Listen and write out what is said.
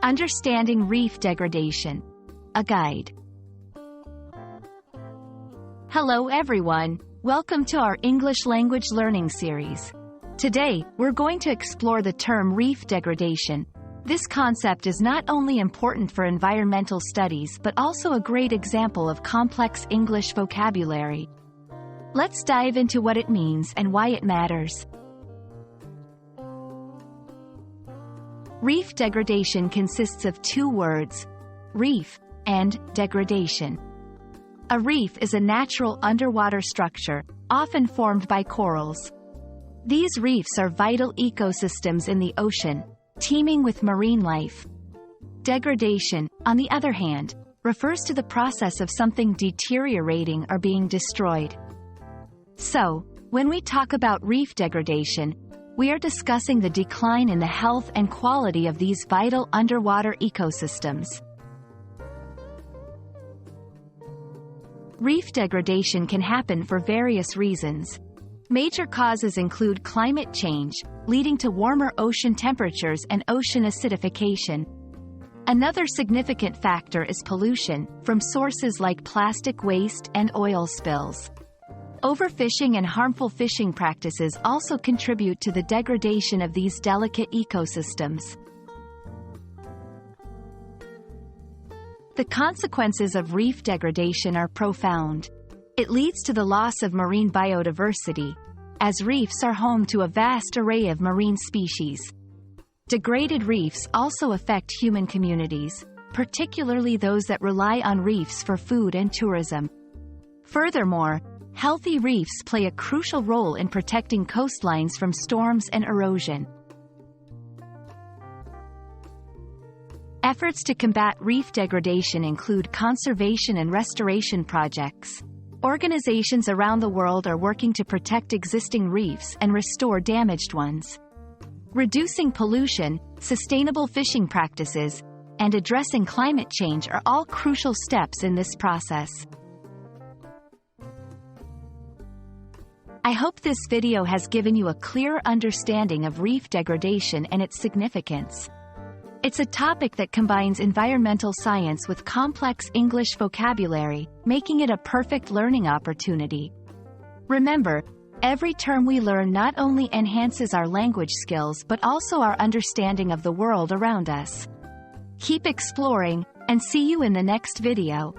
Understanding Reef Degradation. A Guide. Hello everyone, welcome to our English language learning series. Today, we're going to explore the term reef degradation. This concept is not only important for environmental studies but also a great example of complex English vocabulary. Let's dive into what it means and why it matters. Reef degradation consists of two words, reef and degradation. A reef is a natural underwater structure, often formed by corals. These reefs are vital ecosystems in the ocean, teeming with marine life. Degradation, on the other hand, refers to the process of something deteriorating or being destroyed. So, when we talk about reef degradation, we are discussing the decline in the health and quality of these vital underwater ecosystems. Reef degradation can happen for various reasons. Major causes include climate change, leading to warmer ocean temperatures and ocean acidification. Another significant factor is pollution, from sources like plastic waste and oil spills. Overfishing and harmful fishing practices also contribute to the degradation of these delicate ecosystems. The consequences of reef degradation are profound. It leads to the loss of marine biodiversity, as reefs are home to a vast array of marine species. Degraded reefs also affect human communities, particularly those that rely on reefs for food and tourism. Furthermore, healthy reefs play a crucial role in protecting coastlines from storms and erosion. Efforts to combat reef degradation include conservation and restoration projects. Organizations around the world are working to protect existing reefs and restore damaged ones. Reducing pollution, sustainable fishing practices, and addressing climate change are all crucial steps in this process. I hope this video has given you a clearer understanding of reef degradation and its significance. It's a topic that combines environmental science with complex English vocabulary, making it a perfect learning opportunity. Remember, every term we learn not only enhances our language skills but also our understanding of the world around us. Keep exploring, and see you in the next video.